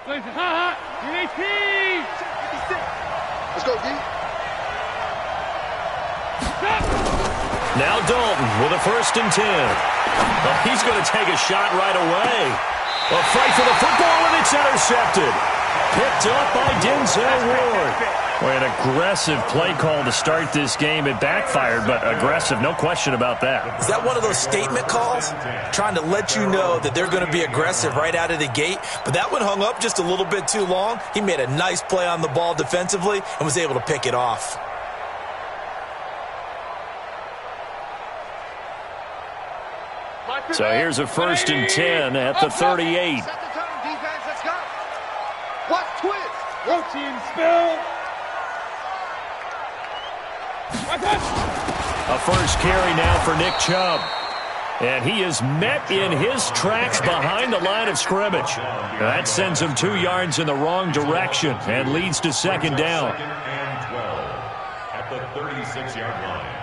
Let's go, D. Now Dalton with a 1st and 10. Well, he's going to take a shot right away. A fight for the football, and it's intercepted. Picked up by Denzel Ward. Boy, an aggressive play call to start this game. It backfired, but aggressive, no question about that. Is that one of those statement calls? Trying to let you know that they're going to be aggressive right out of the gate, but that one hung up just a little bit too long. He made a nice play on the ball defensively and was able to pick it off. So here's a 1st and 10 at the 38. Watch twist. Routine spill. A first carry now for Nick Chubb. And he is met in his tracks behind the line of scrimmage. That sends him 2 yards in the wrong direction and leads to 2nd down. 2nd and 12 at the 36-yard line.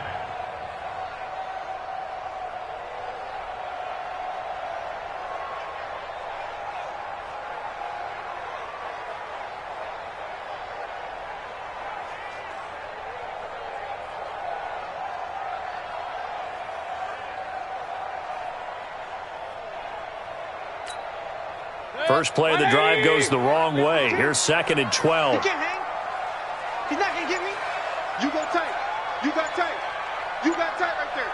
First play of the drive goes the wrong way. Here's 2nd and 12. He can't hang. He's not going to get me. You go tight. You got tight. You got tight right there.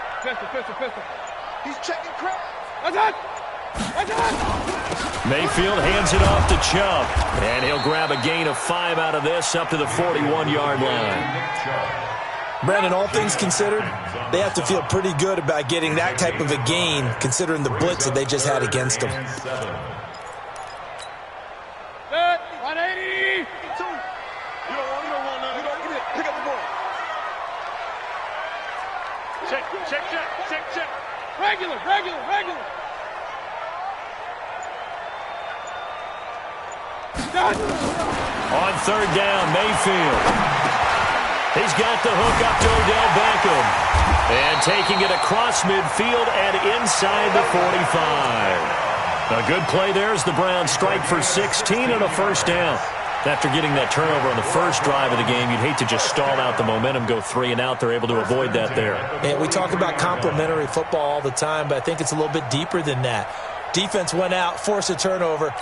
Pistol. He's checking crap. Mayfield hands it off to Chubb. And he'll grab a gain of 5 out of this up to the 41-yard line. Brandon, all things considered, they have to feel pretty good about getting that type of a gain considering the blitz that they just had against them. 180. You don't want none. Pick up the ball. Check. Regular. On 3rd down, Mayfield. He's got the hook up to Odell Beckham. And taking it across midfield and inside the 45. A good play there as the Browns strike for 16 and a 1st down. After getting that turnover on the first drive of the game, you'd hate to just stall out the momentum, go 3 and out. They're able to avoid that there. And we talk about complementary football all the time, but I think it's a little bit deeper than that. Defense went out, forced a turnover,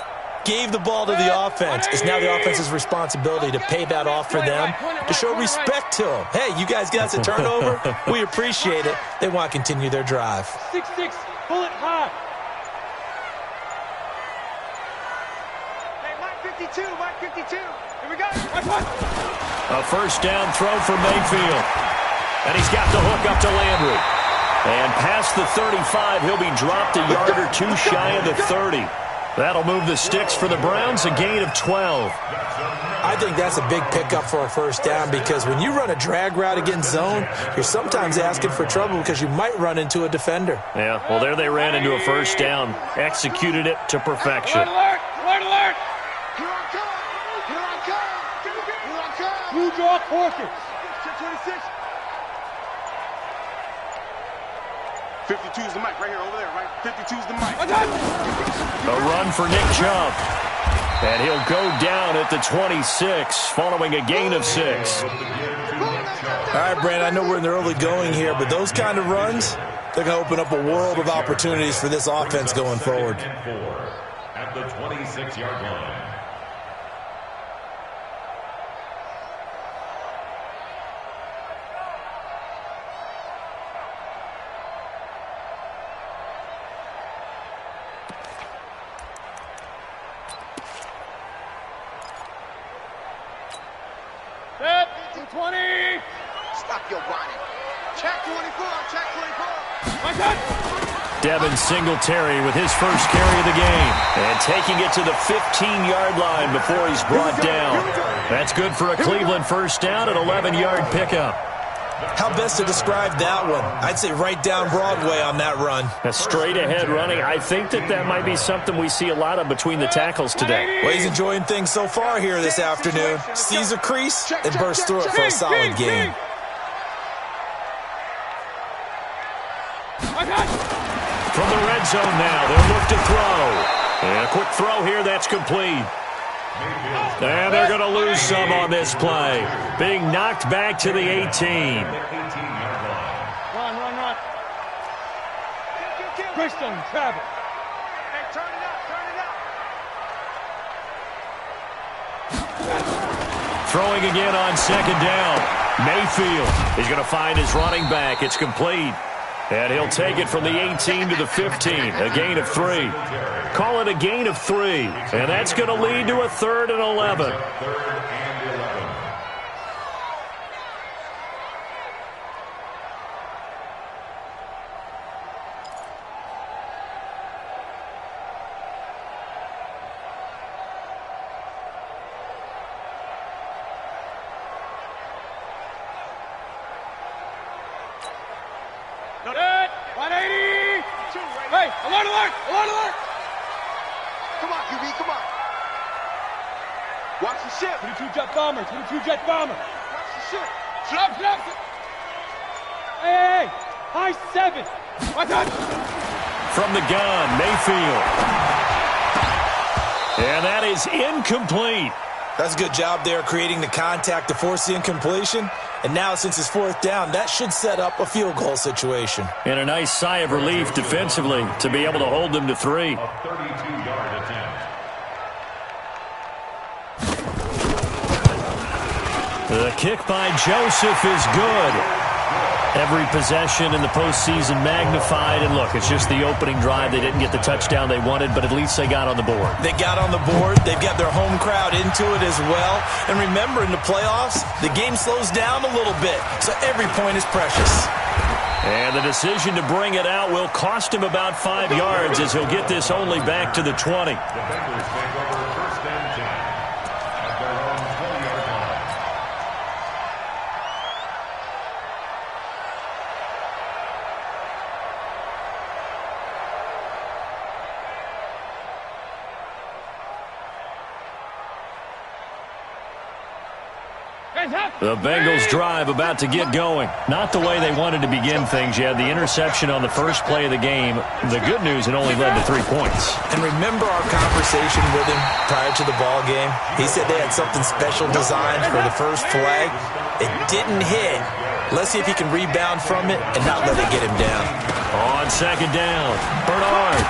gave the ball to the offense. It's now the offense's responsibility to pay that off for them, to show respect to them. Hey, you guys got us a turnover. We appreciate it. They want to continue their drive. 6-6, pull it high. Mike 52. Here we go. A 1st down throw for Mayfield. And he's got the hook up to Landry. And past the 35, he'll be dropped a yard or 2 shy of the 30. That'll move the sticks for the Browns, a gain of 12. I think that's a big pickup for a 1st down because when you run a drag route against zone, you're sometimes asking for trouble because you might run into a defender. Yeah, well, there they ran into a 1st down. Executed it to perfection. Alert! Here I come. Blue draw quarter. 26. 52 is the mic right here, over there, right? 52 is the mic. A run for Nick Chubb. And he'll go down at the 26, following a gain of 6. All right, Brandon, I know we're in the early going here, but those kind of runs, they're going to open up a world of opportunities for this offense going forward. At the 26-yard line. Set, 20. Stop your whining. Check 24. Devin Singletary with his first carry of the game. And taking it to the 15-yard line before he's brought down. That's good for a Cleveland 1st down, an 11-yard pickup. How best to describe that one? I'd say right down Broadway on that run. A straight-ahead running. I think that might be something we see a lot of between the tackles today. Well, he's enjoying things so far here this afternoon. Sees a crease and bursts through it for a solid gain. From the red zone now, they'll look to throw. And a quick throw here, that's complete. And they're going to lose some on this play. Being knocked back to the 18. Run. Christian, travel. Hey, turn it up. Throwing again on second down. Mayfield is going to find his running back. It's complete. And he'll take it from the 18 to the 15. A gain of 3. Call it a gain of 3. And that's going to lead to a 3rd and 11. Good. 180. Hey, alert. Come on, QB, come on. Watch the ship. 22 jet bomber. Watch the ship. Slap. Hey. High 7. Watch out. From the gun, Mayfield. And that is incomplete. That's a good job there creating the contact to force the incompletion. And now, since it's 4th down, that should set up a field goal situation. And a nice sigh of relief defensively to be able to hold them to 3. A 32-yard attempt. The kick by Joseph is good. Every possession in the postseason magnified. And look, it's just the opening drive. They didn't get the touchdown they wanted, but at least they got on the board. They got on the board. They've got their home crowd into it as well. And remember, in the playoffs, the game slows down a little bit, so every point is precious. And the decision to bring it out will cost him about 5 yards as he'll get this only back to the 20. The Bengals take over 1st and 10 at their own 20-yard line. The Bengals drive about to get going. Not the way they wanted to begin things. You had the interception on the first play of the game. The good news, it only led to 3 points. And remember our conversation with him prior to the ball game? He said they had something special designed for the first flag. It didn't hit. Let's see if he can rebound from it and not let it get him down. On second down, Bernard.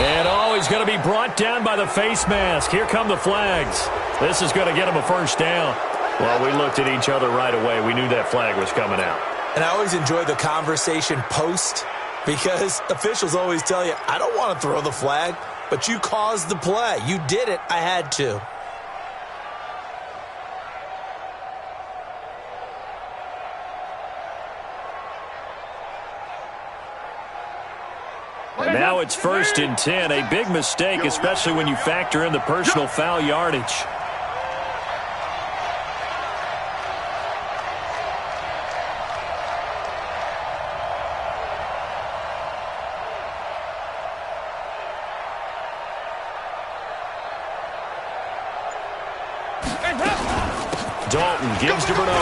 And he's going to be brought down by the face mask. Here come the flags. This is going to get him a 1st down. Well, we looked at each other right away. We knew that flag was coming out. And I always enjoy the conversation post because officials always tell you, I don't want to throw the flag, but you caused the play. You did it. I had to. And now it's 1st and 10. A big mistake, especially when you factor in the personal foul yardage. Dalton gives to Bernard.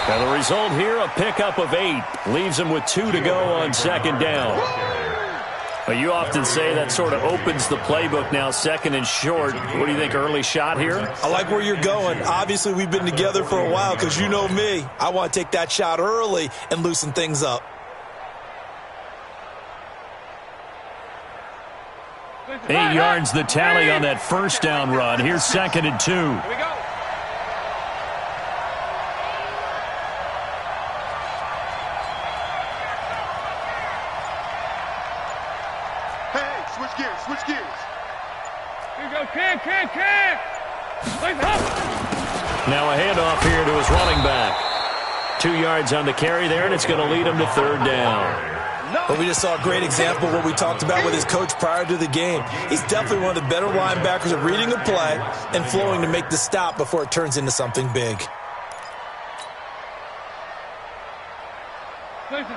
And the result here, a pickup of 8. Leaves him with 2 to go on second down. Well, you often say that sort of opens the playbook now, 2nd and short. What do you think, early shot here? I like where you're going. Obviously, we've been together for a while because you know me. I want to take that shot early and loosen things up. Eight yards the tally on that 1st down run. Here's 2nd and 2. Here we go. Switch gears. Here we go, kick. Now a handoff here to his running back. 2 yards on the carry there, and it's going to lead him to 3rd down. But we just saw a great example of what we talked about with his coach prior to the game. He's definitely one of the better linebackers at reading a play and flowing to make the stop before it turns into something big. Exit.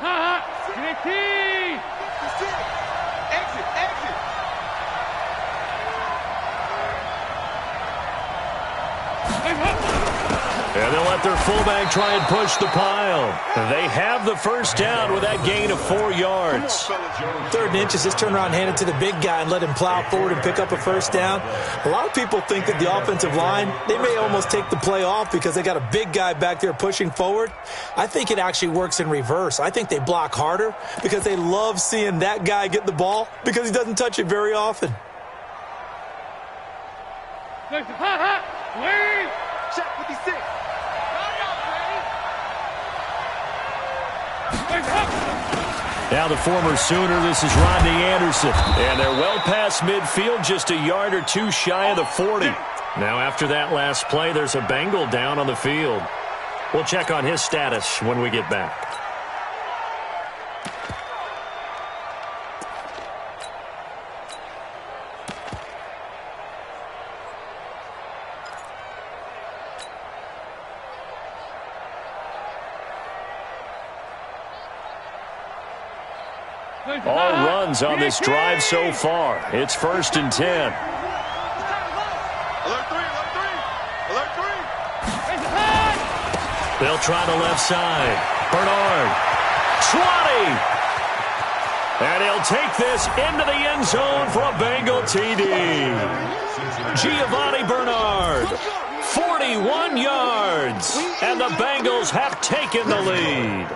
And they'll let let their fullback try and push the pile. They have the first down with that gain of 4 yards. 3rd and inches, just turn around and hand it to the big guy and let him plow forward and pick up a first down. A lot of people think that the offensive line, they may almost take the play off because they got a big guy back there pushing forward. I think it actually works in reverse. I think they block harder because they love seeing that guy get the ball because he doesn't touch it very often. Check 56. Now the former Sooner, this is Rodney Anderson. And they're well past midfield, just a yard or two shy of the 40. Now after that last play, there's a Bengal down on the field. We'll check on his status when we get back. All runs on this drive so far. It's 1st and 10. Alert 3, alert 3. Alert 3. They'll try the left side. Bernard. 20. And he'll take this into the end zone for a Bengal TD. Giovanni Bernard. 41 yards. And the Bengals have taken the lead.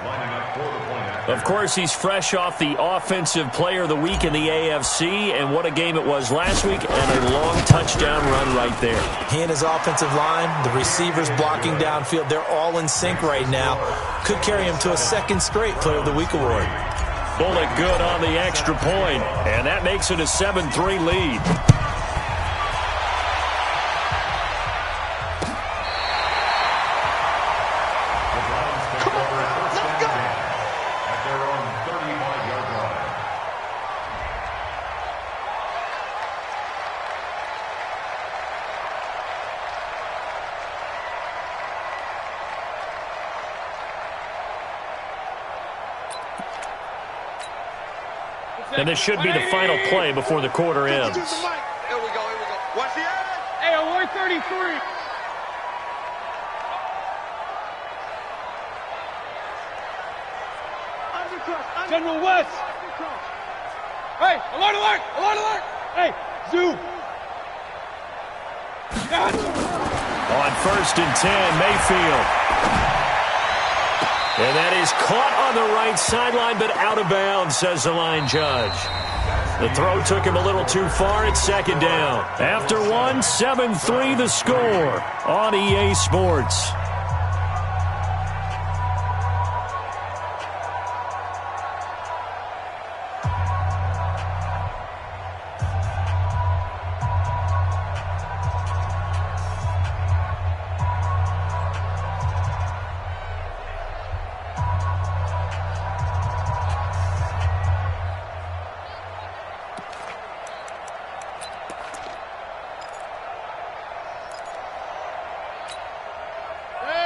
Of course, he's fresh off the Offensive Player of the Week in the AFC, and what a game it was last week, and a long touchdown run right there. He and his offensive line, the receivers blocking downfield, they're all in sync right now. Could carry him to a 2nd straight Player of the Week award. Bullet good on the extra point, and that makes it a 7-3 lead. And this should be the final play before the quarter ends. Here we go, here we go. Watch the edge. Hey, on 133. General West. Hey, alert, alert, alert, alert. Hey, zoom. On 1st and 10, Mayfield. And that is caught on the right sideline, but out of bounds, says the line judge. The throw took him a little too far. It's 2nd down. After 1, 7-3 the score on EA Sports.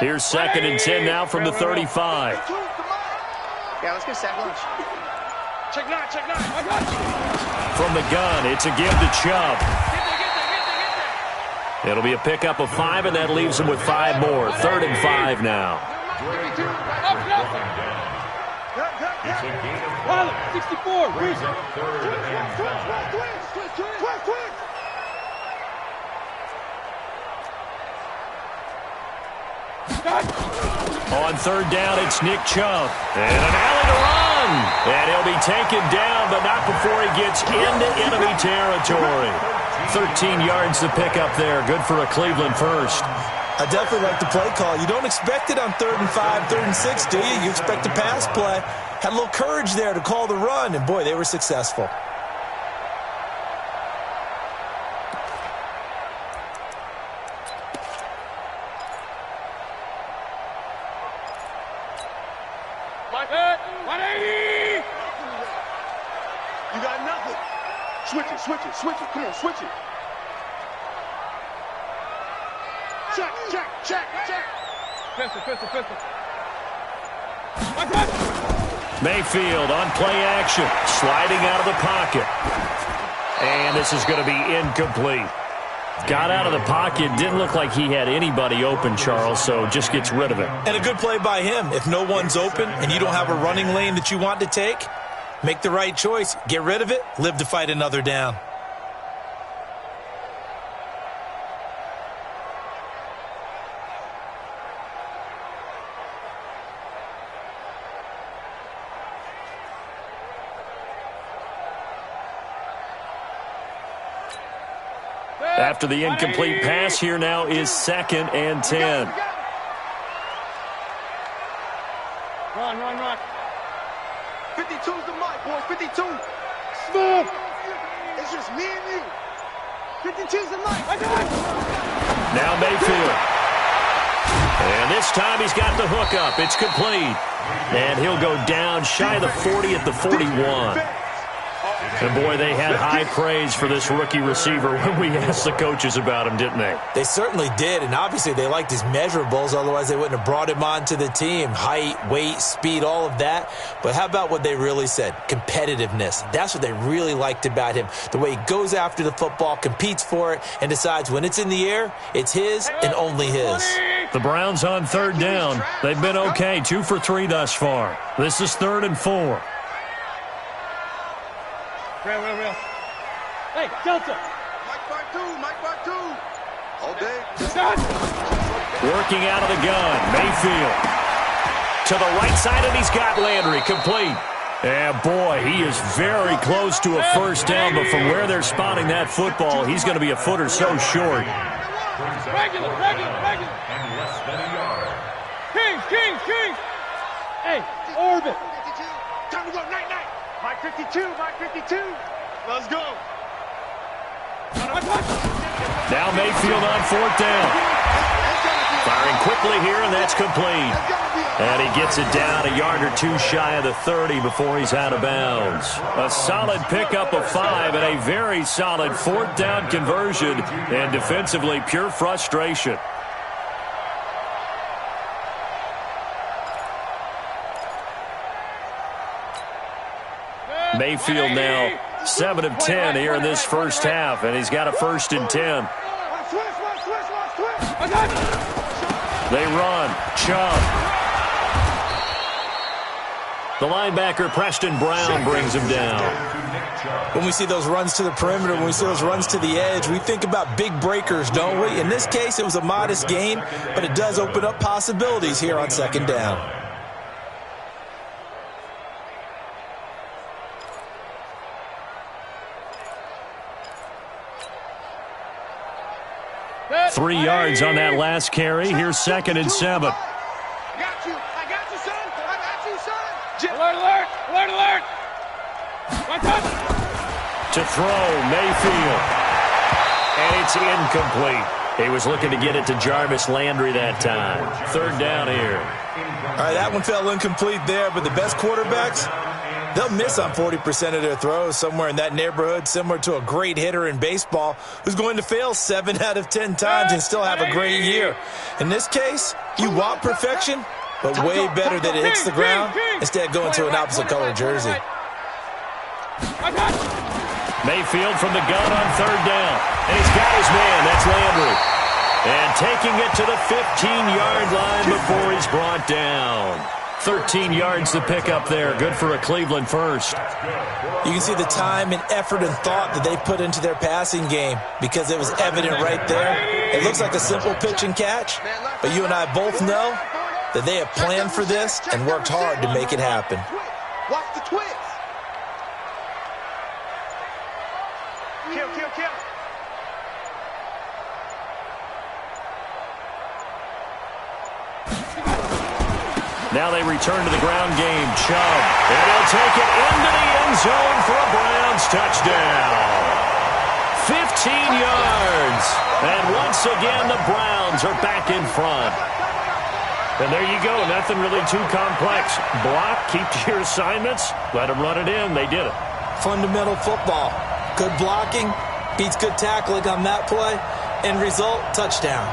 Here's 2nd and 10 now from the 35. Yeah, let's get sack lunch. Check 9, check 9. I got you. From the gun, it's a give to Chubb. It'll be a pickup of 5, and that leaves him with 5 more. 3rd and 5 now. It's a gain of 64. Brings up 3rd and 5. On 3rd down, it's Nick Chubb. And an alley to run. And he'll be taken down, but not before he gets into enemy territory. 13 yards to pick up there. Good for a Cleveland first. I definitely like the play call. You don't expect it on 3rd and 5, 3rd and 6, do you? You expect a pass play. Had a little courage there to call the run, and boy, they were successful. Switch it. Come on, switch it. Check. Pistol. Mayfield on play action. Sliding out of the pocket. And this is going to be incomplete. Got out of the pocket. Didn't look like he had anybody open, Charles, so just gets rid of it. And a good play by him. If no one's open and you don't have a running lane that you want to take, make the right choice. Get rid of it. Live to fight another down. After the incomplete pass, here now is 2nd and 10. Run. 52's the mic, boys. 52. Smooth. It's just me and you. 52's the mic. Now Mayfield. And this time he's got the hook up. It's complete. And he'll go down shy of the 40 at the 41. And, boy, they had high praise for this rookie receiver when we asked the coaches about him, didn't they? They certainly did, and obviously they liked his measurables. Otherwise, they wouldn't have brought him onto the team. Height, weight, speed, all of that. But how about what they really said? Competitiveness. That's what they really liked about him. The way he goes after the football, competes for it, and decides when it's in the air, it's his and only his. The Browns on 3rd down. They've been okay, 2 for 3 thus far. This is 3rd and 4. Real. Hey, Delta. Mike by two. All day. Working out of the gun, Mayfield. To the right side, and he's got Landry complete. And, boy, he is very close to a first down, but from where they're spotting that football, he's going to be a foot or so short. Regular. And less than a yard. Kings. Hey, orbit. Time to go, night. Mike 52. Let's go. Now Mayfield on 4th down. Firing quickly here, and that's complete. And he gets it down a yard or 2 shy of the 30 before he's out of bounds. A solid pickup of 5 and a very solid 4th down conversion, and defensively pure frustration. Mayfield now 7 of 10 here in this first half, and he's got a 1st and 10. They run. Chubb. The linebacker, Preston Brown, brings him down. When we see those runs to the perimeter, when we see those runs to the edge, we think about big breakers, don't we? In this case, it was a modest gain, but it does open up possibilities here on 2nd down. 3 yards on that last carry. Here's 2nd and 7. I got you, son. Alert. To throw, Mayfield. And it's incomplete. He was looking to get it to Jarvis Landry that time. 3rd down here. All right, that one fell incomplete there, but the best quarterbacks, they'll miss on 40% of their throws, somewhere in that neighborhood, similar to a great hitter in baseball who's going to fail 7 out of 10 times and still have a great year. In this case, you want perfection, but way better that it hits the ground instead of going to an opposite color jersey. Mayfield from the gun on 3rd down. And he's got his man. That's Landry. And taking it to the 15-yard line before he's brought down. 13 yards to pick up there. Good for a Cleveland first. You can see the time and effort and thought that they put into their passing game because it was evident right there. It looks like a simple pitch and catch, but you and I both know that they have planned for this and worked hard to make it happen. Watch the twist. Kill. Now they return to the ground game. Chubb. And he'll take it into the end zone for a Browns touchdown. 15 yards. And once again, the Browns are back in front. And there you go. Nothing really too complex. Block, keep to your assignments, let them run it in. They did it. Fundamental football. Good blocking beats good tackling on that play. End result, touchdown.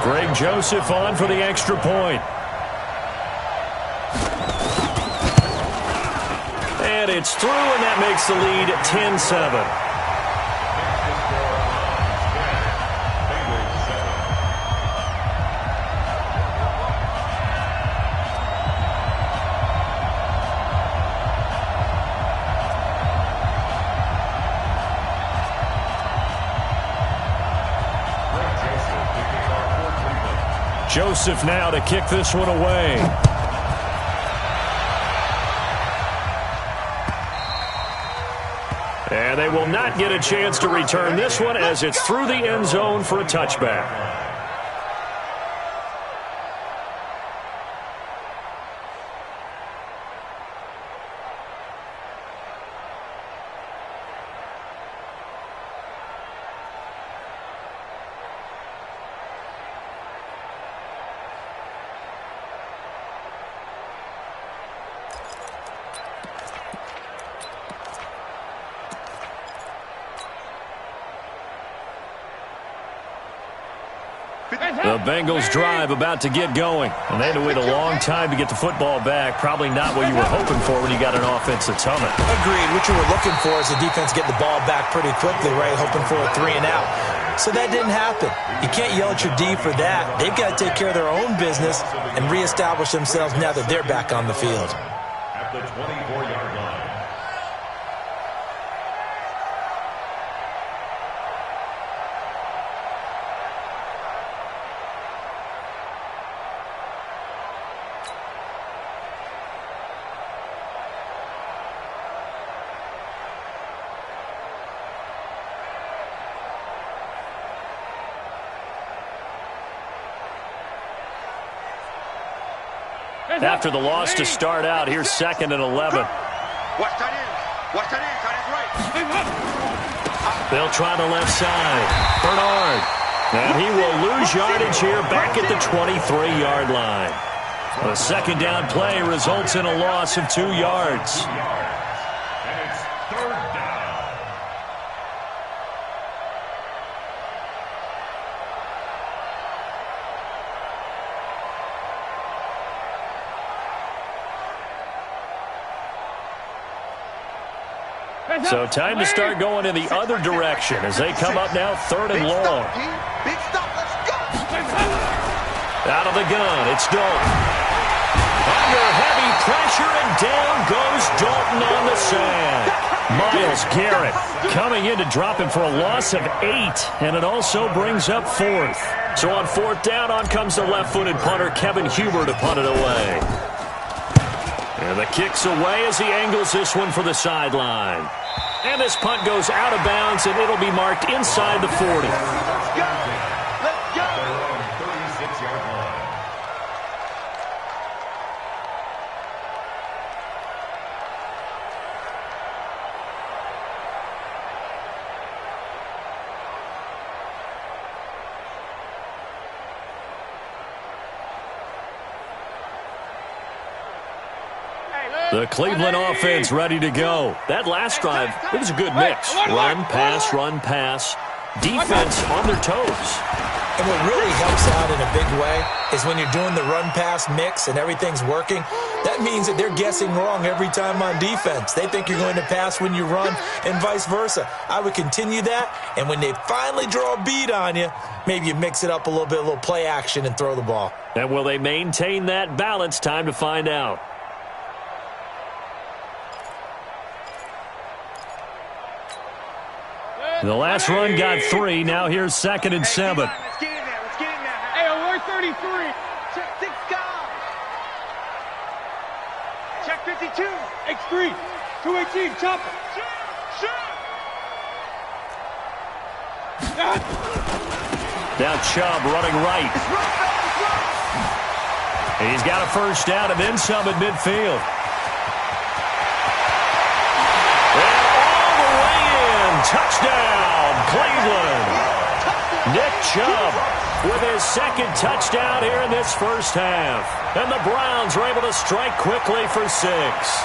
Greg Joseph on for the extra point. And it's through, and that makes the lead 10-7. Joseph now to kick this one away. And they will not get a chance to return this one as it's through the end zone for a touchback. The Bengals drive about to get going. And they had to wait a long time to get the football back. Probably not what you were hoping for when you got an offense that's humming. Agreed. What you were looking for is the defense getting the ball back pretty quickly, right? Hoping for a 3 and out. So that didn't happen. You can't yell at your D for that. They've got to take care of their own business and reestablish themselves now that they're back on the field. At the 24-yard line. After the loss to start out, here's 2nd and 11. Watch tight ends. Watch tight ends. Tight ends right. They'll try the left side. Bernard. And he will lose yardage here back at the 23-yard line. The second down play results in a loss of 2 yards. And it's 3rd down. So time to start going in the other direction as they come up now 3rd and long. Big stop. Let's go. Out of the gun, it's Dalton. Under heavy pressure, and down goes Dalton on the sack. Myles Garrett coming in to drop him for a loss of 8, and it also brings up 4th. So on 4th down, on comes the left-footed punter, Kevin Huber, to punt it away. And the kick's away as he angles this one for the sideline. And this punt goes out of bounds, and it'll be marked inside the 40. Let's go. Let's go. Their own 36-yard line. The Cleveland offense ready to go. That last drive, it was a good mix. Run, pass. Defense on their toes. And what really helps out in a big way is when you're doing the run-pass mix and everything's working, that means that they're guessing wrong every time on defense. They think you're going to pass when you run and vice versa. I would continue that, and when they finally draw a beat on you, maybe you mix it up a little play action and throw the ball. And will they maintain that balance? Time to find out. The last run got 3. Now here's 2nd and 7. Let's get in there. Let's get in there. Hey, alert 33. Check 6 guys. Check 52. X3. 218. Chopper. Shoot. Now Chubb running right. He's got a first down and then some at midfield. Touchdown, Cleveland. Nick Chubb with his 2nd touchdown here in this first half. And the Browns are able to strike quickly for 6.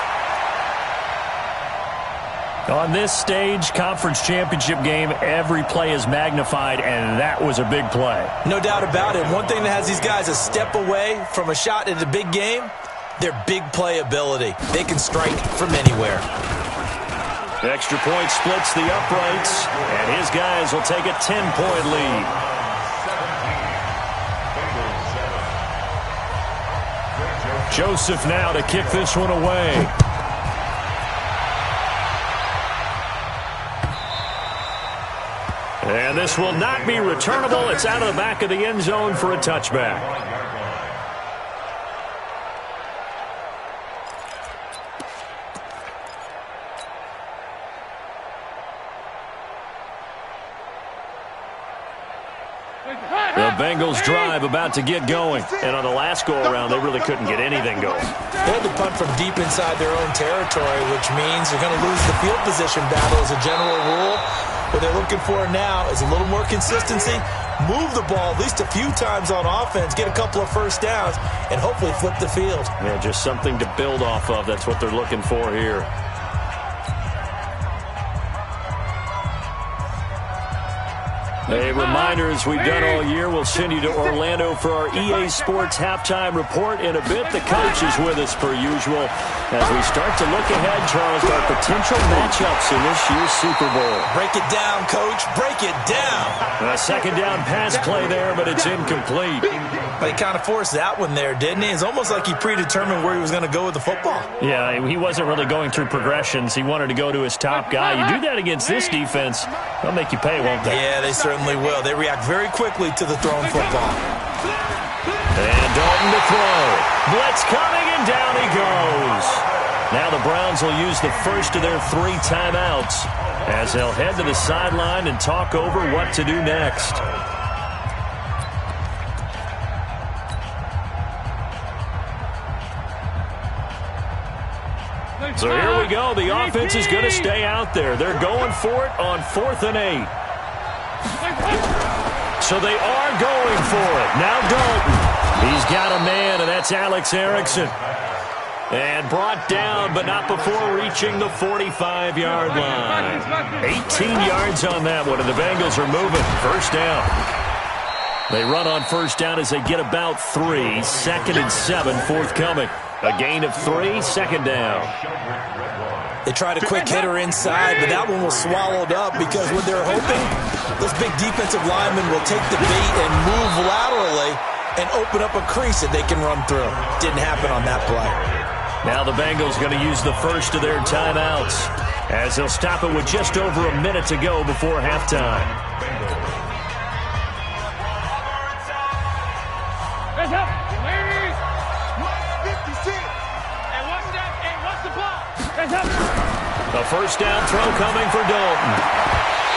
On this stage, conference championship game, every play is magnified, and that was a big play. No doubt about it. One thing that has these guys a step away from a shot at a big game, their big play ability. They can strike from anywhere. Extra point splits the uprights, and his guys will take a 10-point lead. Joseph now to kick this one away. And this will not be returnable. It's out of the back of the end zone for a touchback. The Bengals drive about to get going. And on the last go-around, they really couldn't get anything going. They had to punt from deep inside their own territory, which means they're going to lose the field position battle as a general rule. What they're looking for now is a little more consistency, move the ball at least a few times on offense, get a couple of first downs, and hopefully flip the field. Yeah, just something to build off of. That's what they're looking for here. A reminder, as we've done all year, we'll send you to Orlando for our EA Sports Halftime Report in a bit. The coach is with us per usual as we start to look ahead, Charles, to our potential matchups in this year's Super Bowl. Break it down, Coach. Break it down. A second down pass play there, but it's incomplete. But he kind of forced that one there, didn't he? It's almost like he predetermined where he was going to go with the football. Yeah, he wasn't really going through progressions. He wanted to go to his top guy. You do that against this defense, they'll make you pay, won't they? Yeah, they certainly will. They react very quickly to the thrown football. And Dalton to throw. Blitz coming, and down he goes. Now the Browns will use the first of their 3 timeouts as they'll head to the sideline and talk over what to do next. So here we go. The offense is going to stay out there. They're going for it on 4th and 8. So they are going for it. Now Dalton. He's got a man, and that's Alex Erickson. And brought down, but not before reaching the 45-yard line. 18 yards on that one, and the Bengals are moving. First down. They run on first down as they get about 3. 2nd and 7, forthcoming. A gain of 3, 2nd down. They tried a quick hitter inside, but that one was swallowed up because what they're hoping, this big defensive lineman will take the bait and move laterally and open up a crease that they can run through. Didn't happen on that play. Now the Bengals going to use the first of their timeouts as they'll stop it with just over a minute to go before halftime. A first down throw coming for Dalton.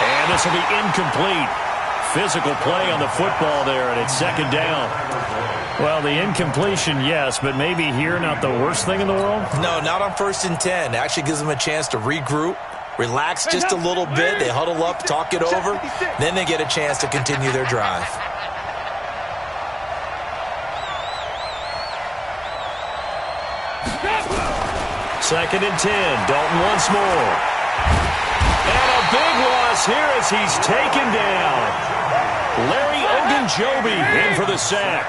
And this will be incomplete. Physical play on the football there, and it's 2nd down. Well, the incompletion, yes, but maybe here not the worst thing in the world? No, not on 1st and 10. It actually gives them a chance to regroup, relax just a little bit. They huddle up, talk it over. Then they get a chance to continue their drive. Second and 10. Dalton once more. And a big loss here as he's taken down. Larry Ogunjobi in for the sack.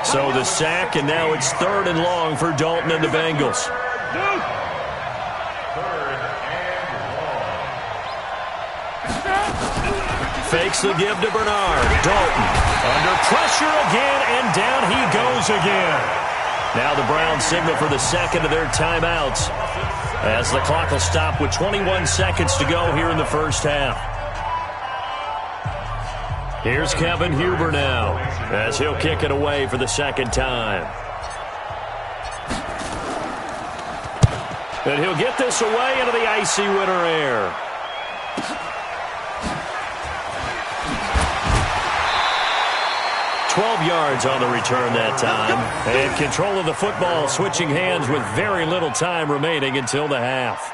So the sack, and now it's 3rd and long for Dalton and the Bengals. Fakes the give to Bernard. Dalton under pressure again, and down he goes again. Now the Browns signal for the 2nd of their timeouts as the clock will stop with 21 seconds to go here in the first half. Here's Kevin Huber now as he'll kick it away for the 2nd time. And he'll get this away into the icy winter air. Yards on the return that time. And control of the football switching hands with very little time remaining until the half.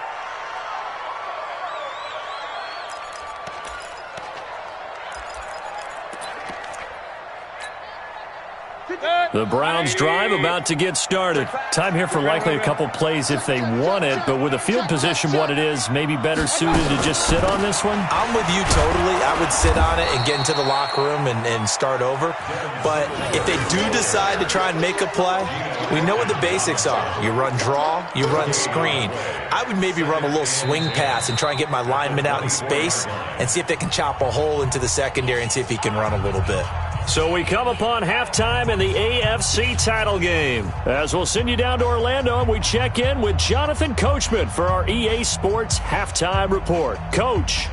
The Browns drive about to get started. Time here for likely a couple plays if they want it, but with the field position what it is, maybe better suited to just sit on this one? I'm with you totally. I would sit on it and get into the locker room and start over. But if they do decide to try and make a play, we know what the basics are. You run draw, you run screen. I would maybe run a little swing pass and try and get my lineman out in space and see if they can chop a hole into the secondary and see if he can run a little bit. So we come upon halftime in the AFC title game. As we'll send you down to Orlando and we check in with Jonathan Coachman for our EA Sports Halftime Report. Coach.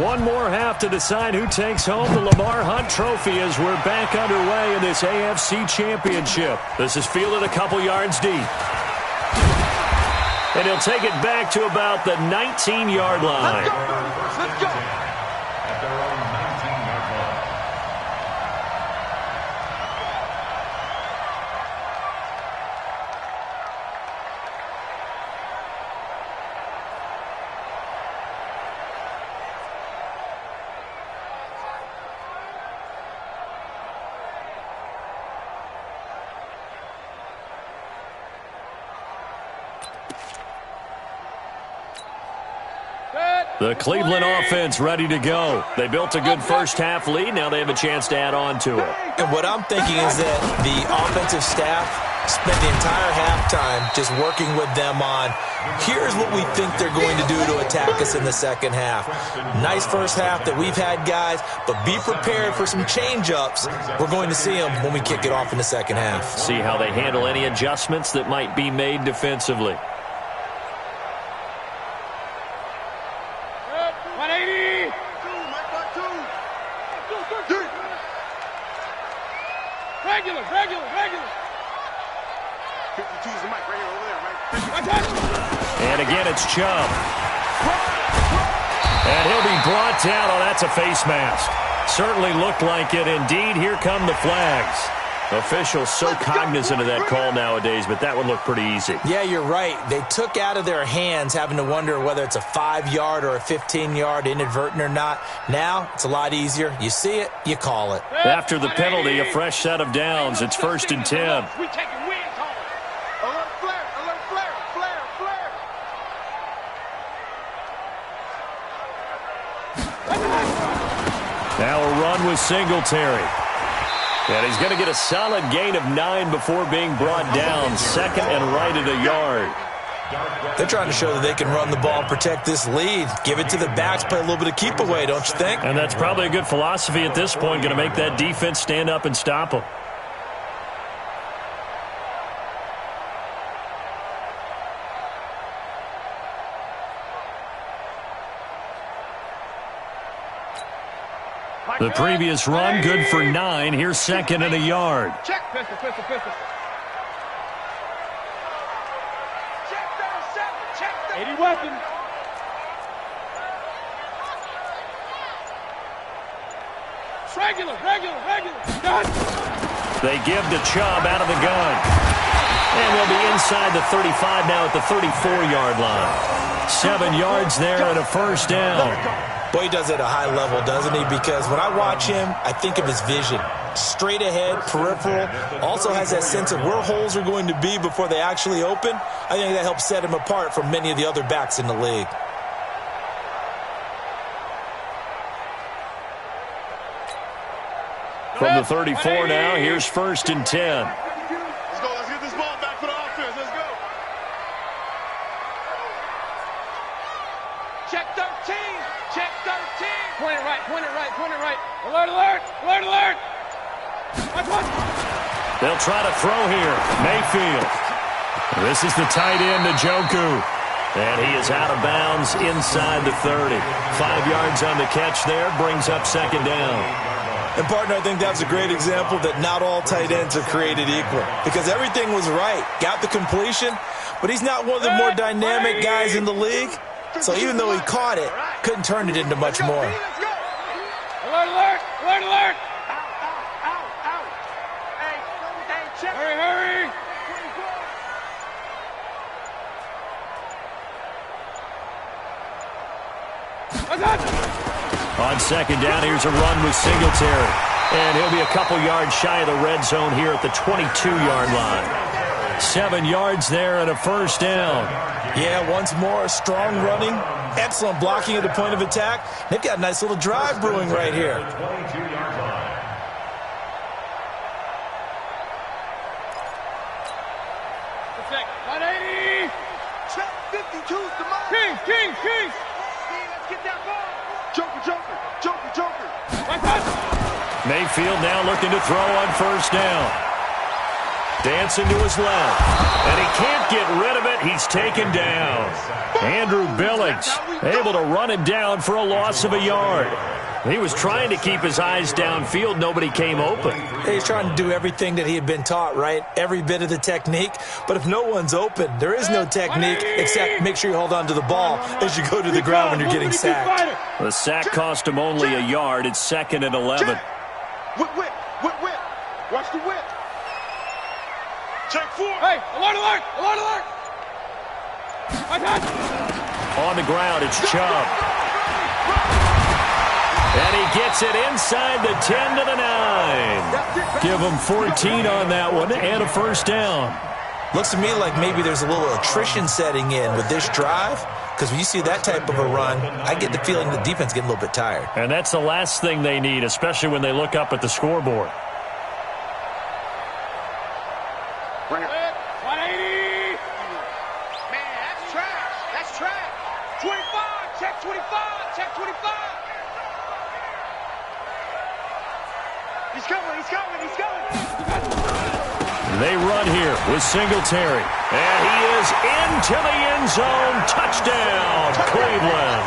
One more half to decide who takes home the Lamar Hunt Trophy as we're back underway in this AFC Championship. This is fielded a couple yards deep. And he'll take it back to about the 19-yard line. Let's go. At their own 19-yard line. The Cleveland offense ready to go. They built a good first-half lead. Now they have a chance to add on to it. And what I'm thinking is that the offensive staff spent the entire halftime just working with them on, here's what we think they're going to do to attack us in the second half. Nice first half that we've had, guys, but be prepared for some change-ups. We're going to see them when we kick it off in the second half. See how they handle any adjustments that might be made defensively. Regular. 52's the mic right here over there, right? And again, it's Chubb. And he'll be brought down. Oh, that's a face mask. Certainly looked like it. Indeed, here come the flags. Officials so cognizant of that call nowadays, but that would look pretty easy. Yeah, you're right. They took out of their hands having to wonder whether it's a 5-yard or a 15-yard inadvertent or not. Now, it's a lot easier. You see it, you call it. After the penalty, a fresh set of downs. It's 1st and 10. We taking wins home. Alert flare. Now a run with Singletary. And he's going to get a solid gain of 9 before being brought down. Second and right at a yard. They're trying to show that they can run the ball and protect this lead. Give it to the backs, play a little bit of keep away, don't you think? And that's probably a good philosophy at this point. Going to make that defense stand up and stop them. The previous run, good for 9. Here's 2nd and a yard. Check. Pistol. Check that. 80 weapons. Regular. Done. They give to Chubb out of the gun. And they'll be inside the 35 now at the 34-yard line. 7 yards there and a first down. Boy, he does it at a high level, doesn't he? Because when I watch him, I think of his vision. Straight ahead, peripheral. Also has that sense of where holes are going to be before they actually open. I think that helps set him apart from many of the other backs in the league. From the 34 now, here's 1st and 10. Let's go. Let's get this ball back for the offense. Let's go. Check 13. Point it right. Alert. Watch. They'll try to throw here. Mayfield. This is the tight end, Njoku. And he is out of bounds inside the 30. 5 yards on the catch there, brings up 2nd down. And, partner, I think that's a great example that not all tight ends are created equal. Because everything was right. Got the completion, but he's not one of the more dynamic guys in the league. So even though he caught it, couldn't turn it into much more. Alert. Hey, check. Hurry. On 2nd down, here's a run with Singletary. And he'll be a couple yards shy of the red zone here at the 22-yard line. 7 yards there and a first down. Yeah, once more, strong running, excellent blocking at the point of attack. They've got a nice little drive brewing right here. 22-yard line. Check. 180. Check 52's the mic. Kings. Let's get that ball. Joker. Mayfield now looking to throw on 1st down. Dancing to his left. And he can't get rid of it. He's taken down. Andrew Billings able to run him down for a loss of a yard. He was trying to keep his eyes downfield. Nobody came open. He's trying to do everything that he had been taught, right? Every bit of the technique. But if no one's open, there is no technique except make sure you hold on to the ball as you go to the ground when you're getting sacked. The sack cost him only a yard. It's 2nd and 11. Whip. Watch the whip. Check 4. Hey, alert! On the ground, it's Chubb. And he gets it inside the 10 to the 9. Give him 14 on that one and a first down. Looks to me like maybe there's a little attrition setting in with this drive, because when you see that type of a run, I get the feeling the defense getting a little bit tired. And that's the last thing they need, especially when they look up at the scoreboard. Bring it. 180. Man, that's trash. 25. Check 25. He's coming. They run here with Singletary. And he is into the end zone. Touchdown, Cleveland.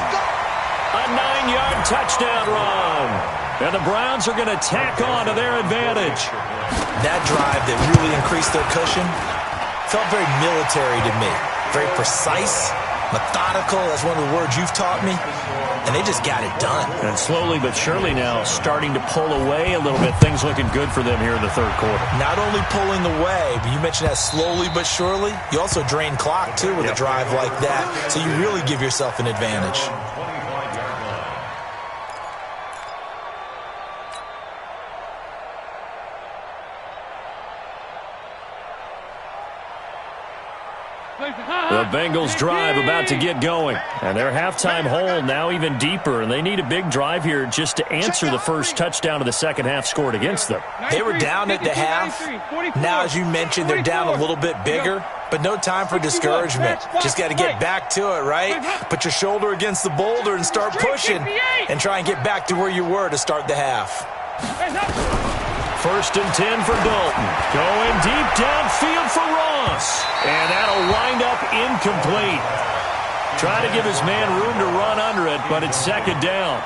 A 9-yard touchdown run. And the Browns are going to tack on to their advantage. That drive that really increased their cushion felt very military to me. Very precise, methodical. That's one of the words you've taught me. And they just got it done. And slowly but surely now starting to pull away a little bit. Things looking good for them here in the third quarter. Not only pulling away, but you mentioned that slowly but surely. You also drain clock, too, with a drive like that. So you really give yourself an advantage. The Bengals drive about to get going. And their halftime hole now even deeper. And they need a big drive here just to answer the first touchdown of the second half scored against them. They were down at the half. Now, as you mentioned, they're down a little bit bigger. But no time for discouragement. Just got to get back to it, right? Put your shoulder against the boulder and start pushing. And try and get back to where you were to start the half. 1st and 10 for Dalton. Going deep downfield for Ross. And that'll wind up incomplete. Try to give his man room to run under it, but it's 2nd down.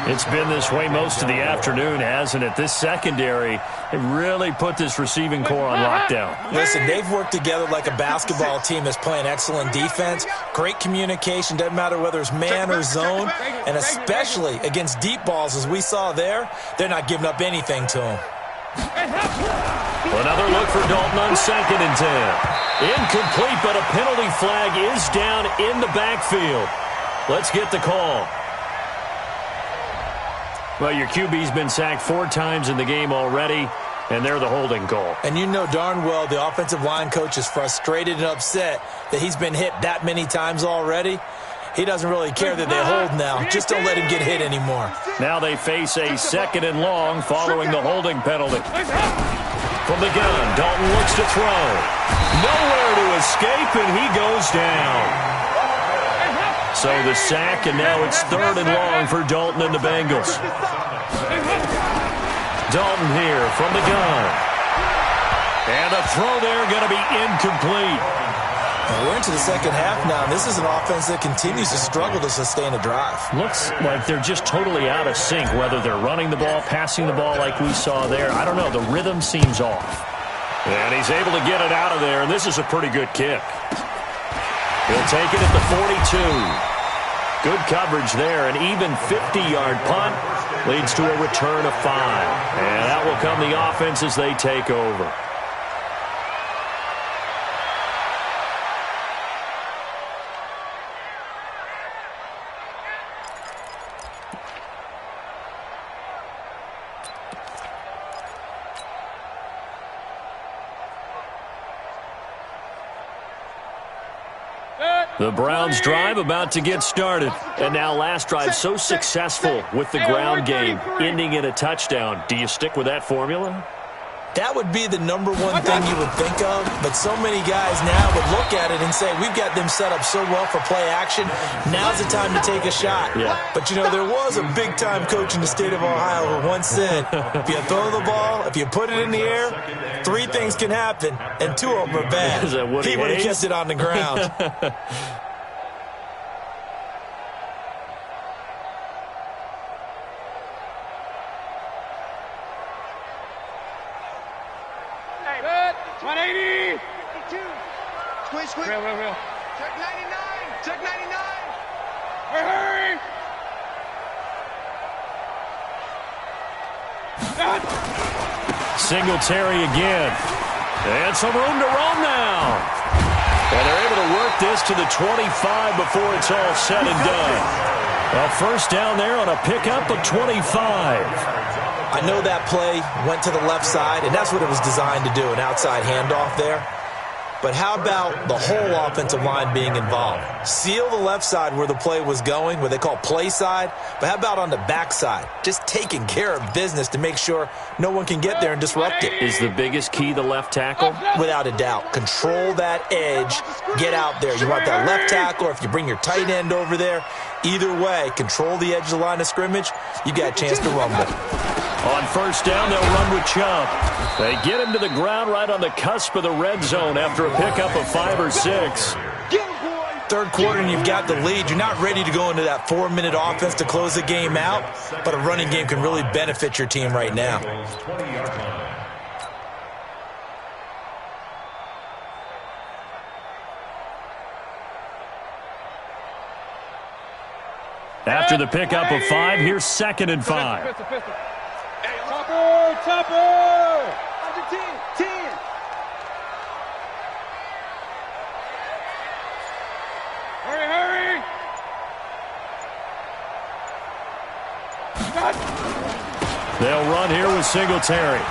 It's been this way most of the afternoon, hasn't it? This secondary, they really put this receiving core on lockdown. Listen, they've worked together like a basketball team that's playing excellent defense. Great communication, doesn't matter whether it's man or zone. And especially against deep balls, as we saw there, they're not giving up anything to them. Another look for Dalton on 2nd and 10. Incomplete, but a penalty flag is down in the backfield. Let's get the call. Well, your QB's been sacked 4 times in the game already, and they're the holding call. And you know darn well the offensive line coach is frustrated and upset that he's been hit that many times already. He doesn't really care that they hold now. Just don't let him get hit anymore. Now they face a 2nd and long following the holding penalty. From the gun, Dalton looks to throw. Nowhere to escape, and he goes down. So the sack, and now it's 3rd and long for Dalton and the Bengals. Dalton here from the gun. And the throw there going to be incomplete. Well, we're into the second half now, and this is an offense that continues to struggle to sustain a drive. Looks like they're just totally out of sync, whether they're running the ball, passing the ball like we saw there. I don't know. The rhythm seems off. And he's able to get it out of there, and this is a pretty good kick. He'll take it at the 42. Good coverage there. An even 50-yard punt leads to a return of 5. And that will come the offense as they take over. The Browns drive about to get started. And now last drive so successful with the ground game, ending in a touchdown. Do you stick with that formula? That would be the number one thing you would think of, but so many guys now would look at it and say, we've got them set up so well for play action, now's the time to take a shot. Yeah. But, you know, there was a big-time coach in the state of Ohio who once said, if you throw the ball, if you put it in the air, 3 things can happen, and 2 of them are bad. He would have kept it on the ground. Squeeze, squeeze. Real. Check 99. Check 99. Hurry! Singletary again. And some room to roam now. And they're able to work this to the 25 before it's all said and done. A first down there on a pickup of 25. I know that play went to the left side, and that's what it was designed to do, an outside handoff there. But how about the whole offensive line being involved? Seal the left side where the play was going, where they call play side. But how about on the back side? Just taking care of business to make sure no one can get there and disrupt it. Is the biggest key the left tackle? Without a doubt. Control that edge. Get out there. You want that left tackle, or if you bring your tight end over there, either way, control the edge of the line of scrimmage. You got a chance to rumble. On first down, they'll run with Chubb. They get him to the ground right on the cusp of the red zone after a pickup of 5 or 6. Third quarter and you've got the lead. You're not ready to go into that 4-minute offense to close the game out, but a running game can really benefit your team right now. After the pickup of 5, here's 2nd and 5. Topper! 10. Hurry! They'll run here with Singletary.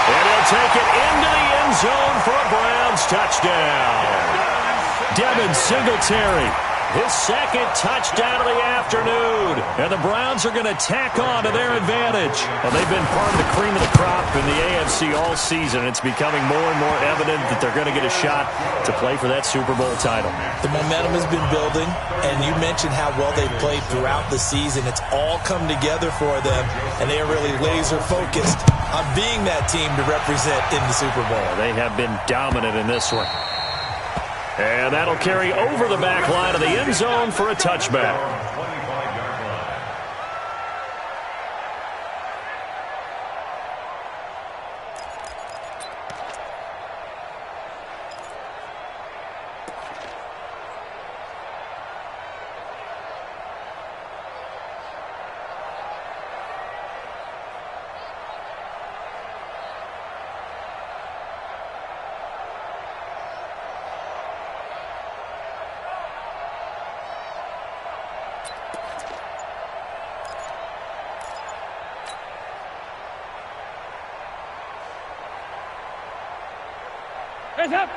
And he'll take it into the end zone for a Browns touchdown. Devin Singletary, his 2nd touchdown of the afternoon. And the Browns are going to tack on to their advantage. Well, they've been part of the cream of the crop in the AFC all season. It's becoming more and more evident that they're going to get a shot to play for that Super Bowl title. The momentum has been building, and you mentioned how well they've played throughout the season. It's all come together for them, and they are really laser-focused on being that team to represent in the Super Bowl. They have been dominant in this one. And that'll carry over the back line of the end zone for a touchback.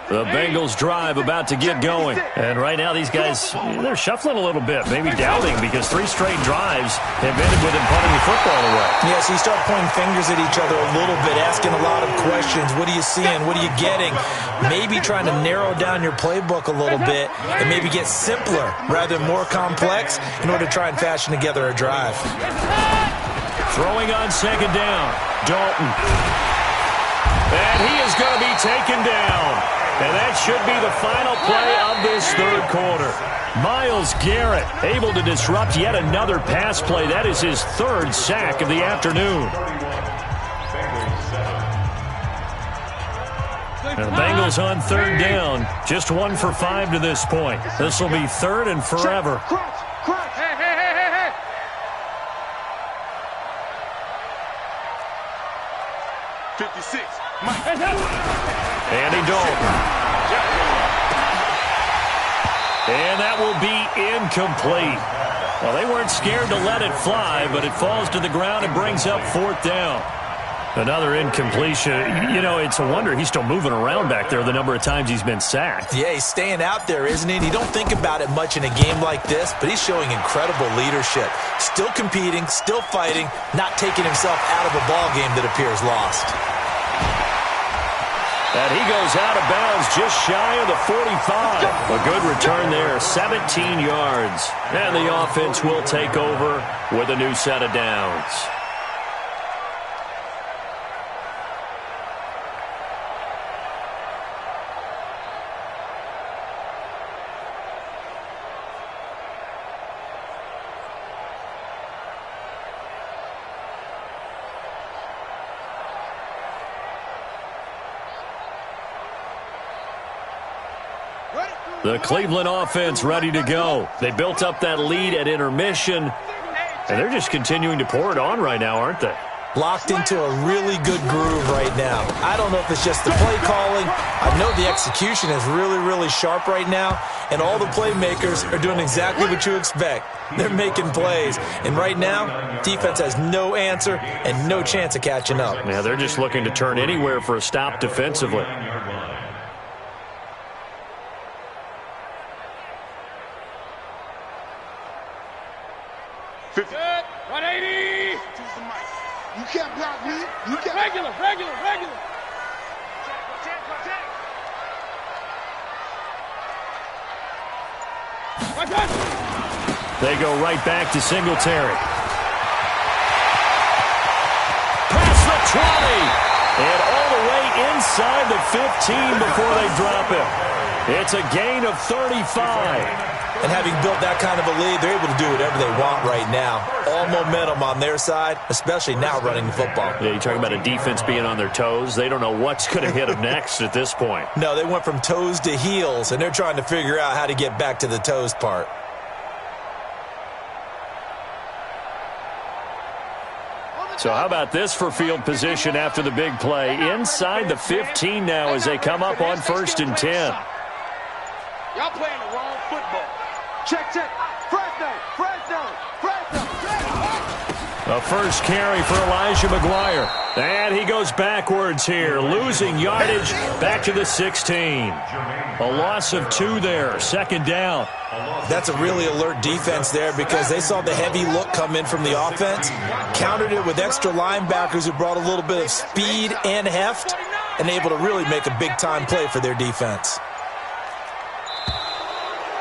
The Bengals drive about to get going. And right now these guys, they're shuffling a little bit, maybe doubting, because 3 straight drives have ended with them punting the football away. Yeah, so you start pointing fingers at each other a little bit, asking a lot of questions. What are you seeing? What are you getting? Maybe trying to narrow down your playbook a little bit and maybe get simpler rather than more complex in order to try and fashion together a drive. Throwing on 2nd down, Dalton. And he is going to be taken down. And that should be the final play of this 3rd quarter. Myles Garrett able to disrupt yet another pass play. That is his 3rd sack of the afternoon. And the Bengals on 3rd down. Just 1 for 5 to this point. This will be 3rd and forever. Hey! 56. Andy Dalton. And that will be incomplete. Well, they weren't scared to let it fly, but it falls to the ground and brings up 4th down. Another incompletion. You know, it's a wonder he's still moving around back there the number of times he's been sacked. Yeah, he's staying out there, isn't he? You don't think about it much in a game like this, but he's showing incredible leadership. Still competing, still fighting, not taking himself out of a ball game that appears lost. And he goes out of bounds just shy of the 45. A good return there, 17 yards. And the offense will take over with a new set of downs. The Cleveland offense ready to go. They built up that lead at intermission, and they're just continuing to pour it on right now, aren't they? Locked into a really good groove right now. I don't know if it's just the play calling. I know the execution is really, really sharp right now, and all the playmakers are doing exactly what you expect. They're making plays, and right now, defense has no answer and no chance of catching up. Yeah, they're just looking to turn anywhere for a stop defensively. Good. 180. You can't block me. You can't. Regular. They go right back to Singletary. Past the 20. And all the way inside the 15 before they drop him. It's a gain of 35. And having built that kind of a lead, they're able to do whatever they want right now. All momentum on their side, especially now running the football. Yeah, you're talking about a defense being on their toes. They don't know what's going to hit them next at this point. No, they went from toes to heels, and they're trying to figure out how to get back to the toes part. So how about this for field position after the big play? Inside the 15 now as they come up on 1st and 10. Y'all playing the wrong football. Check. Fresno. A first carry for Elijah McGuire. And he goes backwards here, losing yardage back to the 16. A loss of 2 there, 2nd down. That's a really alert defense there because they saw the heavy look come in from the offense, countered it with extra linebackers who brought a little bit of speed and heft, and able to really make a big-time play for their defense.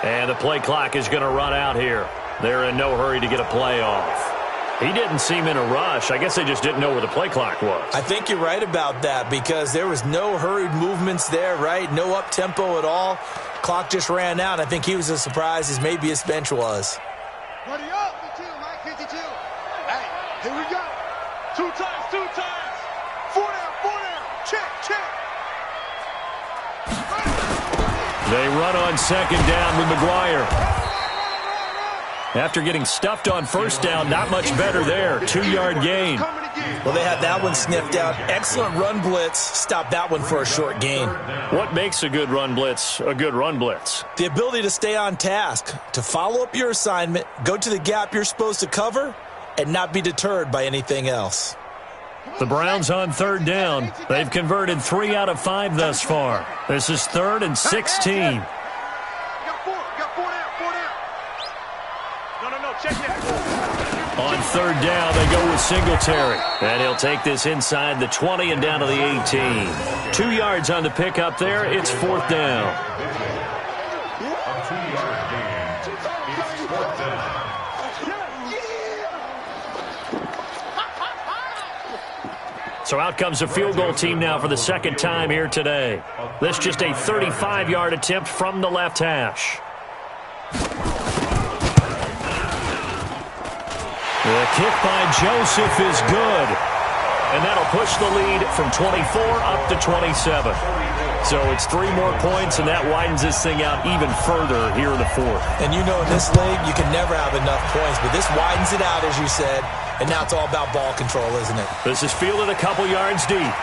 And the play clock is going to run out here. They're in no hurry to get a play off. He didn't seem in a rush. I guess they just didn't know where the play clock was. I think you're right about that because there was no hurried movements there, right? No up-tempo at all. Clock just ran out. I think he was as surprised as maybe his bench was. Ready up. 52, Mike 52. Hey, here we go. 2 times. 4 down. Check. They run on 2nd down with McGuire. After getting stuffed on 1st down, not much better there. 2-yard gain. Well, they had that one sniffed out. Excellent run blitz. Stop that one for a short gain. What makes a good run blitz a good run blitz? The ability to stay on task, to follow up your assignment, go to the gap you're supposed to cover, and not be deterred by anything else. The Browns on 3rd down. They've converted 3 out of 5 thus far. This is 3rd and 16. On 3rd down, they go with Singletary. And he'll take this inside the 20 and down to the 18. 2 yards on the pickup there. It's 4th down. A 2-yard gain. It's 4th down. So out comes a field goal team now for the 2nd time here today. This just a 35-yard attempt from the left hash. The kick by Joseph is good. And that'll push the lead from 24 up to 27. So it's 3 more points, and that widens this thing out even further here in the 4th. And you know in this league, you can never have enough points, but this widens it out, as you said, and now it's all about ball control, isn't it? This is fielded a couple yards deep.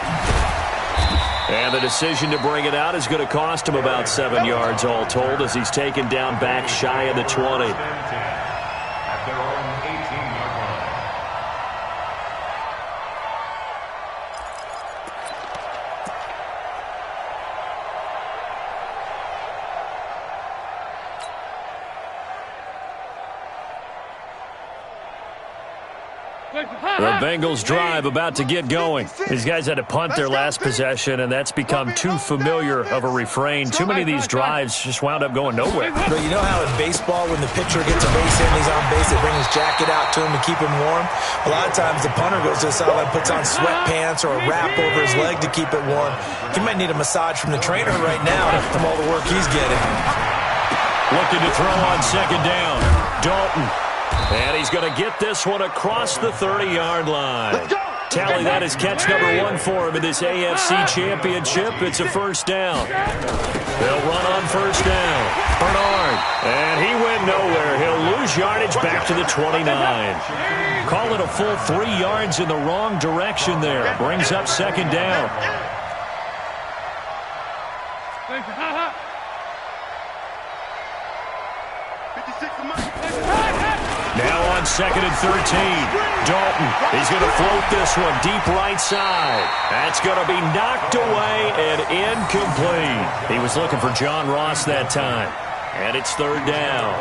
And the decision to bring it out is going to cost him about 7 yards all told as he's taken down back shy of the 20. At their own 18-yard line. The Bengals drive about to get going. These guys had to punt their last possession, and that's become too familiar of a refrain. Too many of these drives just wound up going nowhere. But you know how in baseball, when the pitcher gets a base hit and he's on base, they bring his jacket out to him to keep him warm? A lot of times the punter goes to the sideline, puts on sweatpants or a wrap over his leg to keep it warm. He might need a massage from the trainer right now from all the work he's getting. Looking to throw on second down. Dalton. And he's going to get this one across the 30-yard line. Tally that is catch number 1 for him in this AFC Championship. It's a first down. They'll run on first down. Bernard. And he went nowhere. He'll lose yardage back to the 29. Call it a full 3 yards in the wrong direction there. Brings up second down. Now on second and 13. Dalton, he's going to float this one deep right side. That's going to be knocked away and incomplete. He was looking for John Ross that time. And it's third down.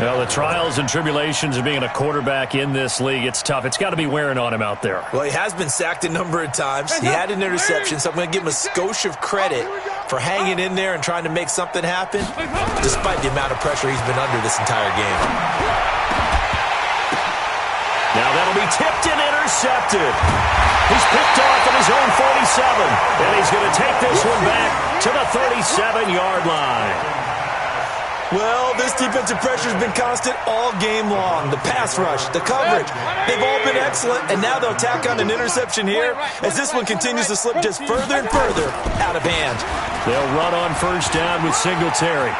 Well, the trials and tribulations of being a quarterback in this league, it's tough. It's got to be wearing on him out there. Well, he has been sacked a number of times. He had an interception, so I'm going to give him a skosh of credit for hanging in there and trying to make something happen, despite the amount of pressure he's been under this entire game. Now that'll be tipped and intercepted. He's picked off at his own 47, and he's going to take this one back to the 37-yard line. Well, this defensive pressure has been constant all game long. The pass rush, the coverage, they've all been excellent, and now they'll tack on an interception here as this one continues to slip just further and further out of hand. They'll run on first down with Singletary.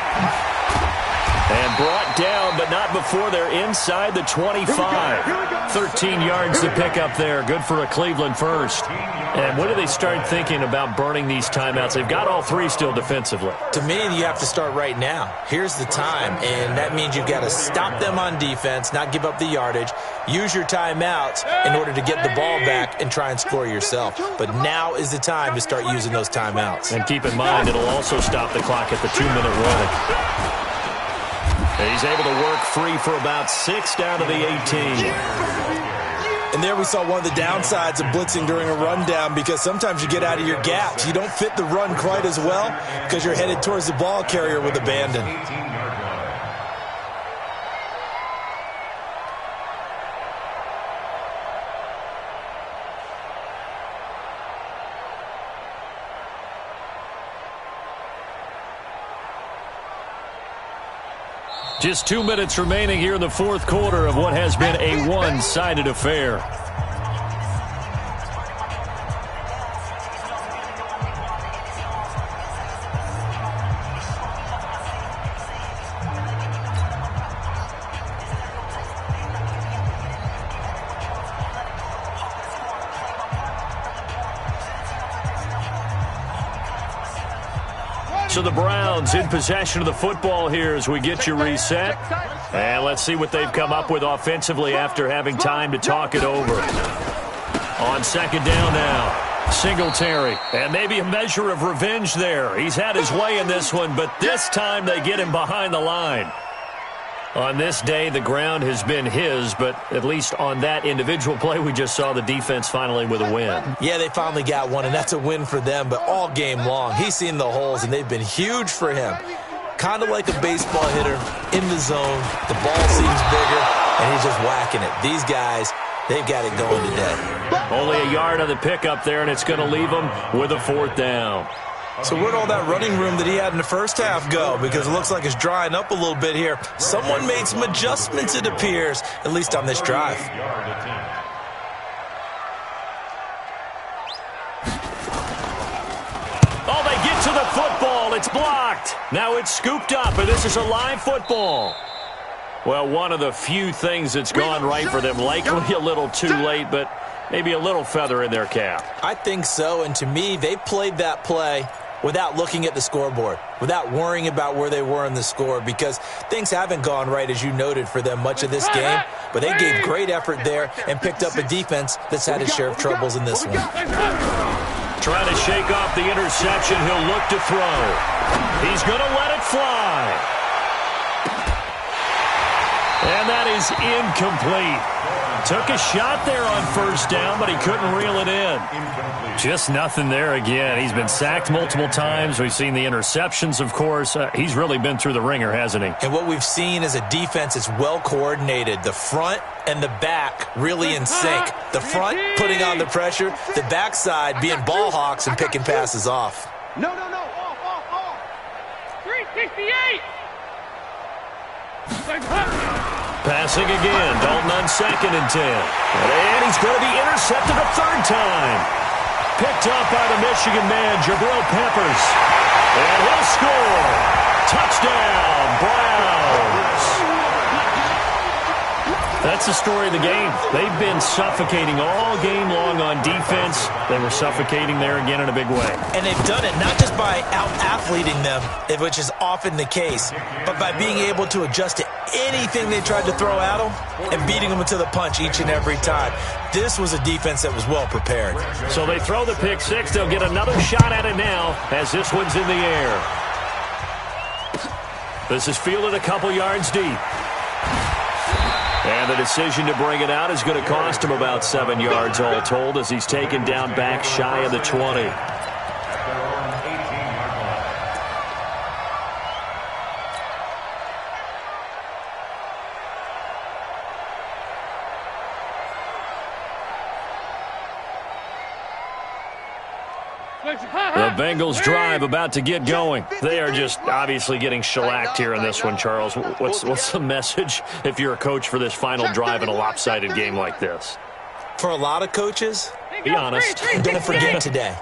And brought down, but not before they're inside the 25. 13 yards to pick up there. Good for a Cleveland first. And when do they start thinking about burning these timeouts? They've got all 3 still defensively. To me, you have to start right now. Here's the time, and that means you've got to stop them on defense, not give up the yardage, use your timeouts in order to get the ball back and try and score yourself. But now is the time to start using those timeouts. And keep in mind, it'll also stop the clock at the 2-minute warning. He's able to work free for about 6 down to the 18. And there we saw one of the downsides of blitzing during a rundown, because sometimes you get out of your gaps. You don't fit the run quite as well because you're headed towards the ball carrier with abandon. Just 2 minutes remaining here in the fourth quarter of what has been a one-sided affair. So the Browns in possession of the football here as we get you reset. And let's see what they've come up with offensively after having time to talk it over. On second down now, Singletary. And maybe a measure of revenge there. He's had his way in this one, but this time they get him behind the line. On this day, the ground has been his, but at least on that individual play, we just saw the defense finally with a win. Yeah, they finally got one, and that's a win for them, but all game long, he's seen the holes, and they've been huge for him. Kind of like a baseball hitter in the zone. The ball seems bigger, and he's just whacking it. These guys, they've got it going today. Only a yard on the pickup there, and it's going to leave them with a fourth down. So where'd all that running room that he had in the first half go? Because it looks like it's drying up a little bit here. Someone made some adjustments, it appears, at least on this drive. Oh, they get to the football. It's blocked. Now it's scooped up, and this is a live football. Well, one of the few things that's gone right for them. Likely a little too late, but maybe a little feather in their cap. I think so, and to me, they played that play without looking at the scoreboard, without worrying about where they were in the score, because things haven't gone right, as you noted, for them much of this game, but they gave great effort there and picked up a defense that's had its share of troubles in this one. Trying to shake off the interception, he'll look to throw. He's going to let it fly. And that is incomplete. Took a shot there on first down, but he couldn't reel it in. Just nothing there again. He's been sacked multiple times. We've seen the interceptions, of course. He's really been through the ringer, hasn't he? And what we've seen is a defense that's well coordinated. The front and the back really in sync. The front putting on the pressure, the backside being ball hawks and picking passes off. No. Off. 368. Passing again. Dalton on 2nd and 10. And he's going to be intercepted a third time. Picked up by the Michigan man, Jabril Peppers. And he'll score. Touchdown, Browns. That's the story of the game. They've been suffocating all game long on defense. They were suffocating there again in a big way. And they've done it not just by out-athleting them, which is often the case, but by being able to adjust to anything they tried to throw at them and beating them to the punch each and every time. This was a defense that was well prepared. So they throw the pick six. They'll get another shot at it now as this one's in the air. This is fielded a couple yards deep. And the decision to bring it out is going to cost him about 7 yards all told as he's taken down back shy of the 20. The Bengals drive about to get going. They are just obviously getting shellacked here in this one, Charles. What's the message if you're a coach for this final drive in a lopsided game like this? For a lot of coaches, be honest. Don't forget today.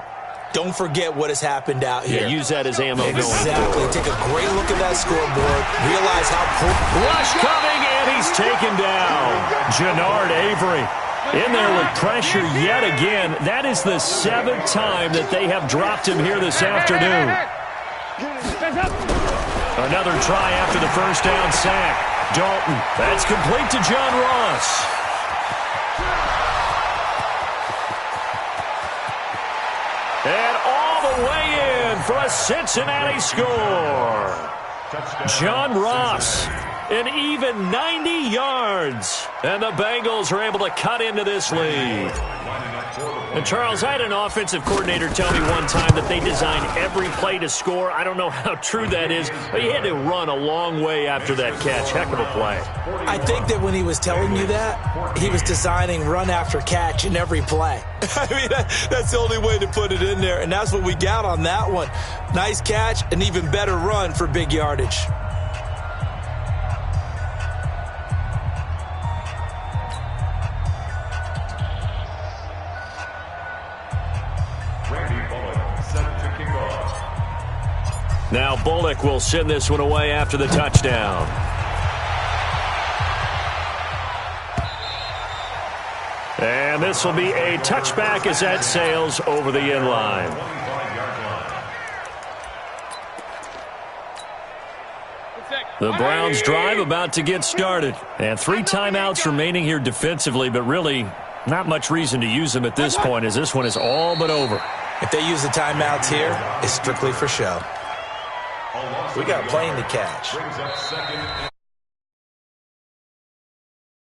Don't forget what has happened out here. Yeah, use that as ammo. Exactly. Take a great look at that scoreboard. Realize how... Rush coming, and he's taken down. Jannard Avery in there with pressure yet again. That is the 7th time that they have dropped him here this afternoon. Another try after the first down sack. Dalton, that's complete to John Ross. And all the way in for a Cincinnati score. John Ross. An even 90 yards. And the Bengals are able to cut into this lead. And, Charles, I had an offensive coordinator tell me one time that they design every play to score. I don't know how true that is, but he had to run a long way after that catch. Heck of a play. I think that when he was telling you that, he was designing run after catch in every play. I mean, that's the only way to put it in there, and that's what we got on that one. Nice catch, an even better run for big yardage. Now Bullock will send this one away after the touchdown. And this will be a touchback as that sails over the end line. The Browns drive about to get started. And 3 timeouts remaining here defensively, but really not much reason to use them at this point as this one is all but over. If they use the timeouts here, it's strictly for show. We got playing to catch.